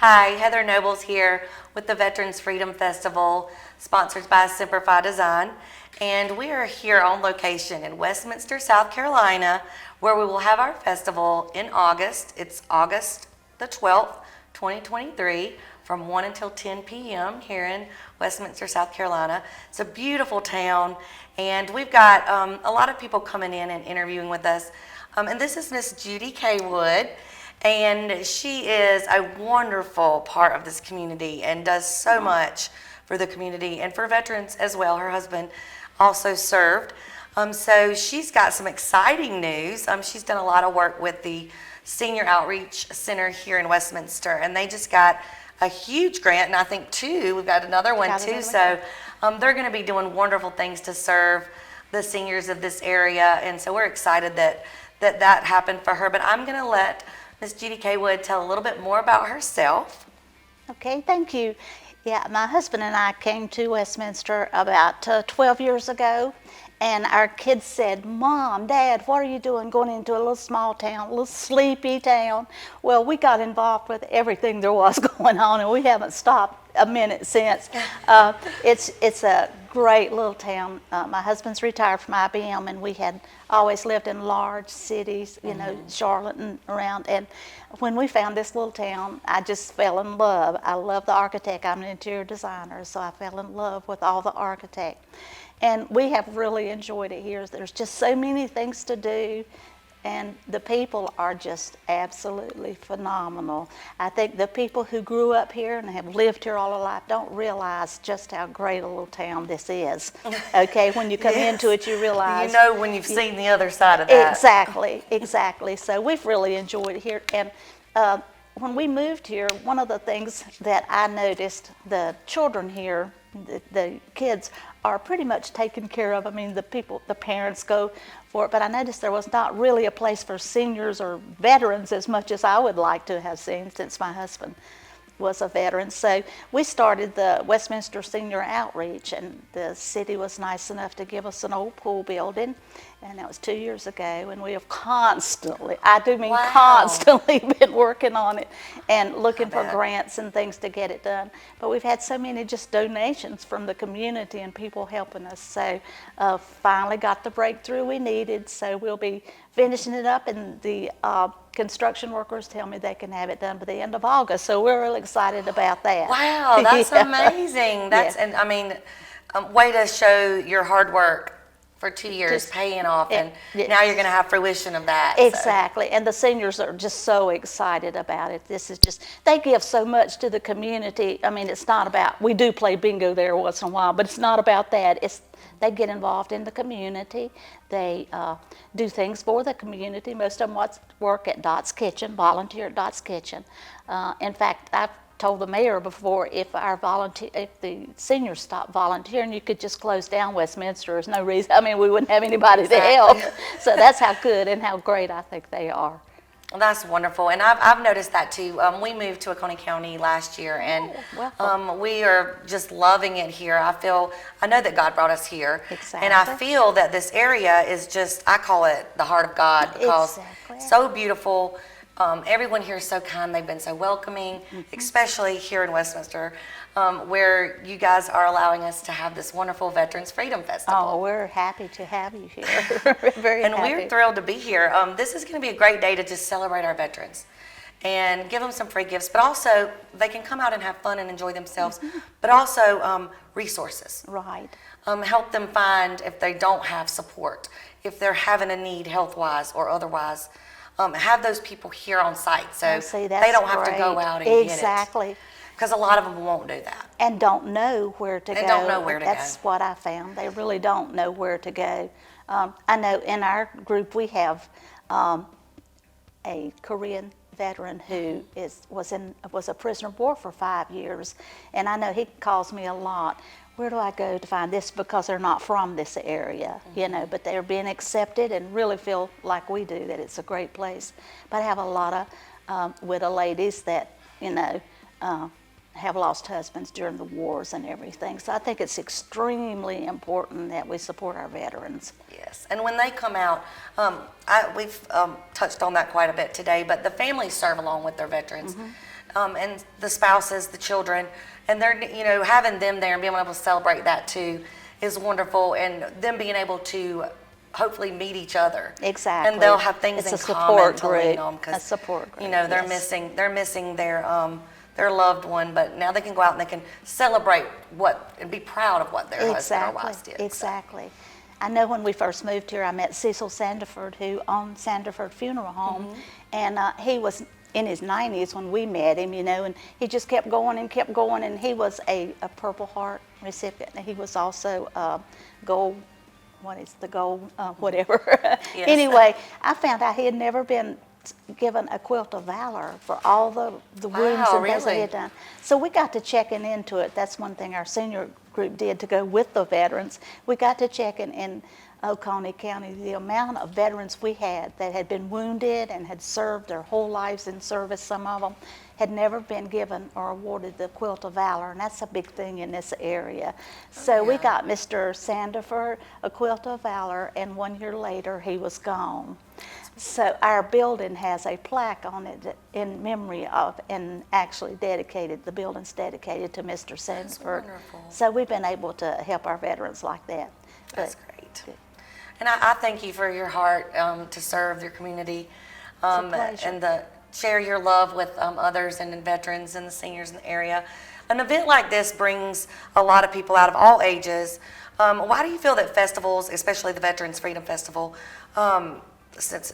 Hi, Heather Nobles here with the Veterans Freedom Festival, sponsored by Simplify Design. And we are here on location in Westminster, South Carolina, where we will have our festival in August. It's August the 12th, 2023, from 1 until 10 p.m. here in Westminster, South Carolina. It's a beautiful town, and we've got a lot of people coming in and interviewing with us. And this is Miss Judy K. Wood. And she is a wonderful part of this community and does so much for the community and for veterans as well. Her husband also served. So she's got some exciting news. She's done a lot of work with the Senior Outreach Center here in Westminster, and they just got a huge grant, and I think two. We've got another one too. So they're going to be doing wonderful things to serve the seniors of this area, and so we're excited that happened for her. But I'm going to let Ms. Judy K. Wood tell a little bit more about herself. Okay, thank you. Yeah, my husband and I came to Westminster about 12 years ago, and our kids said, "Mom, Dad, what are you doing going into a little small town, a little sleepy town?" Well, we got involved with everything there was going on, and we haven't stopped a minute since. It's a great little town. My husband's retired from IBM, and we had always lived in large cities, you know, Charlotte and around. And when we found this little town, I just fell in love. I love the architect. I'm an interior designer, so I fell in love with all the architect. And we have really enjoyed it here. There's just so many things to do, and the people are just absolutely phenomenal. I think the people who grew up here and have lived here all their life don't realize just how great a little town this is. Okay, when you come into it, you realize. You know when you've seen the other side of that. Exactly. So we've really enjoyed it here. And when we moved here, one of the things that I noticed, the children here, the kids are pretty much taken care of. I mean, the parents go for it, but I noticed there was not really a place for seniors or veterans as much as I would like to have seen, since my husband was a veteran. So we started the Westminster Senior Outreach, and the city was nice enough to give us an old pool building, and that was 2 years ago, and we have constantly, I do mean constantly, been working on it and looking for grants and things to get it done. But we've had so many just donations from the community and people helping us. So finally got the breakthrough we needed, so we'll be finishing it up, and the construction workers tell me they can have it done by the end of August, so we're really excited about that. Wow, that's amazing. That's and I mean, way to show your hard work for 2 years just paying off, and now you're going to have fruition of that. Exactly, so. And the seniors are just so excited about it. This is just, they give so much to the community. I mean, it's not about, we do play bingo there once in a while, but it's not about that. It's, they get involved in the community. They do things for the community. Most of them work at Dot's Kitchen, volunteer at Dot's Kitchen. In fact, I've told the mayor before, if the seniors stopped volunteering, you could just close down Westminster. There's no reason. I mean, we wouldn't have anybody to help. So that's how good and how great I think they are. Well, that's wonderful, and I've noticed that too. We moved to Oconee County last year, and we are just loving it here. I know that God brought us here, and I feel that this area is just, I call it the heart of God, because so beautiful. Everyone here is so kind. They've been so welcoming, especially here in Westminster, where you guys are allowing us to have this wonderful Veterans Freedom Festival. Oh, we're happy to have you here. Very and happy. We're thrilled to be here. This is going to be a great day to just celebrate our veterans and give them some free gifts, but also they can come out and have fun and enjoy themselves, but also resources. Right. Help them find, if they don't have support, if they're having a need health-wise or otherwise, have those people here on site, so they don't have to go out and get it. Exactly. Because a lot of them won't do that. And don't know where to go. And don't know where to go. That's what I found. They really don't know where to go. I know in our group we have a Korean veteran who was a prisoner of war for 5 years, and I know he calls me a lot. Where do I go to find this? Because they're not from this area, you know, but they're being accepted and really feel like we do, that it's a great place. But I have a lot of widow ladies that, you know, have lost husbands during the wars and everything. So I think it's extremely important that we support our veterans. Yes, and when they come out, we've touched on that quite a bit today, but the families serve along with their veterans. and the spouses, the children, and they're, having them there and being able to celebrate that too is wonderful, and them being able to hopefully meet each other. Exactly. And they'll have things It's in a common support to lean group. on, A because support group. they're yes. missing their loved one, but now they can go out and they can celebrate and be proud of what their husband or wife did. Exactly. I know when we first moved here, I met Cecil Sandiford, who owned Sandiford Funeral Home, and he was in his 90s when we met him, and he just kept going, and he was a Purple Heart recipient, and he was also gold, whatever. Yes. Anyway, I found out he had never been given a quilt of valor for all the wounds and things that he had done. So we got to checking into it. That's one thing our senior group did to go with the veterans. We got to check in Oconee County, the amount of veterans we had that had been wounded and had served their whole lives in service, some of them, had never been given or awarded the Quilt of Valor, and that's a big thing in this area. So we got Mr. Sandiford a Quilt of Valor, and 1 year later he was gone. So our building has a plaque on it in memory of, and actually the building's dedicated to Mr. Sandiford. Wonderful. So we've been able to help our veterans like that. That's great. And I thank you for your heart to serve your community, pleasure. and share your love with others and veterans and the seniors in the area. An event like this brings a lot of people out of all ages. Why do you feel that festivals, especially the Veterans Freedom Festival, since,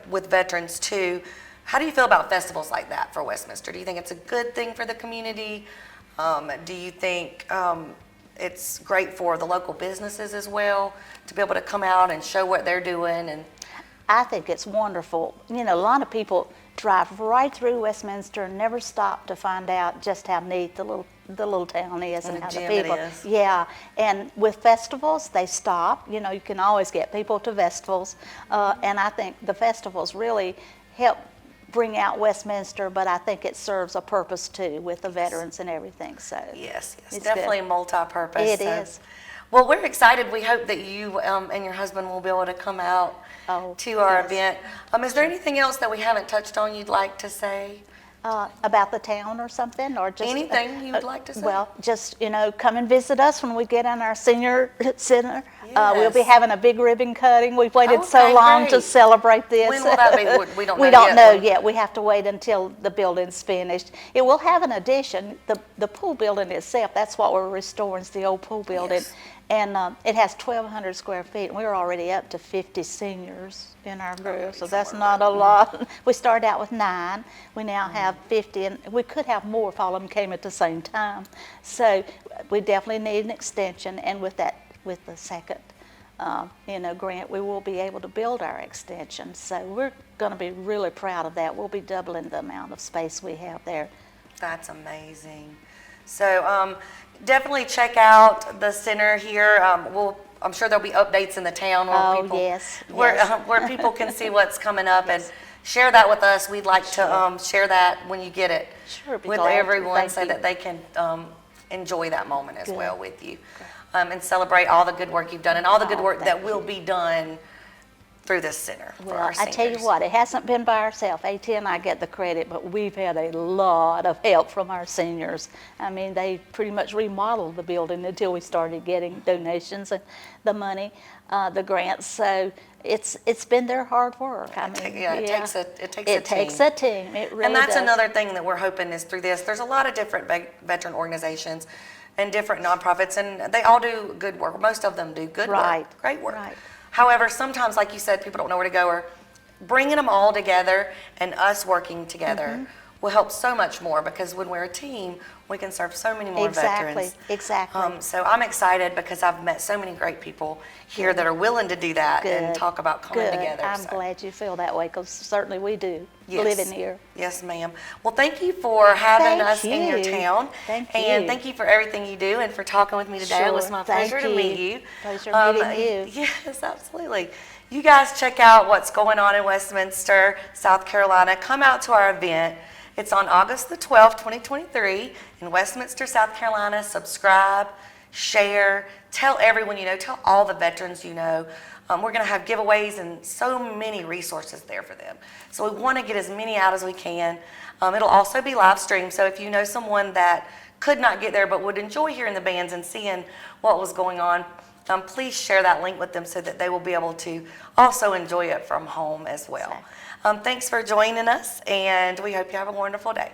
with veterans too, how do you feel about festivals like that for Westminster? Do you think it's a good thing for the community? Do you think it's great for the local businesses as well to be able to come out and show what they're doing? And I think it's wonderful. A lot of people drive right through Westminster and never stop to find out just how neat the little town is and how the people. Yeah, and with festivals, they stop. You can always get people to festivals, and I think the festivals really help bring out Westminster, but I think it serves a purpose too with the veterans and everything. So yes, it's definitely good. multi-purpose. It is. Well, we're excited. We hope that you and your husband will be able to come out to our event. Is there anything else that we haven't touched on you'd like to say? About the town or something, or just anything you would like to say? Well, just come and visit us when we get in our senior center. We'll be Yes. having a big ribbon cutting. We've waited Okay, so long to great. celebrate this. When will that be? We don't know We don't yet. know yet. We have to wait until the building's finished. It will have an addition. The pool building itself, that's what we're restoring, is the old pool building. Yes. And it has 1,200 square feet, and we're already up to 50 seniors in our group, so that's not a lot. We started out with 9. We now have 50, and we could have more if all of them came at the same time. So we definitely need an extension, and with the second grant, we will be able to build our extension. So we're going to be really proud of that. We'll be doubling the amount of space we have there. That's amazing. So definitely check out the center here. I'm sure there'll be updates in the town where people can see what's coming up and share that with us. We'd like to share that when you get it with everyone so that they can enjoy that moment as well with you, and celebrate all the good work you've done and all the good work that will be done through this center for our I tell you seniors. what, it hasn't been by ourselves. AT and I get the credit, but we've had a lot of help from our seniors. I mean, they pretty much remodeled the building until we started getting donations and the money, the grants. So it's been their hard work. It takes a team. It takes a team. It really And that's does. another thing that we're hoping is through this. There's a lot of different veteran organizations and different nonprofits, and they all do good work. Most of them do good work, great work. Right. However, sometimes, like you said, people don't know where to go, or bringing them all together and us working together will help so much more, because when we're a team, we can serve so many more veterans. Exactly. So I'm excited because I've met so many great people here that are willing to do that and talk about coming together. I'm glad you feel that way, because certainly we do, living here. Yes, ma'am. Well, thank you for having us in your town. And thank you for everything you do and for talking with me today. It was my pleasure to meet you. Pleasure meeting you. Yes, absolutely. You guys check out what's going on in Westminster, South Carolina. Come out to our event. It's on August the 12th, 2023 in Westminster, South Carolina. Subscribe, share, tell everyone you know, tell all the veterans you know. We're going to have giveaways and so many resources there for them. So we want to get as many out as we can. It'll also be live streamed, so if you know someone that could not get there but would enjoy hearing the bands and seeing what was going on, please share that link with them so that they will be able to also enjoy it from home as well. Thanks for joining us, and we hope you have a wonderful day.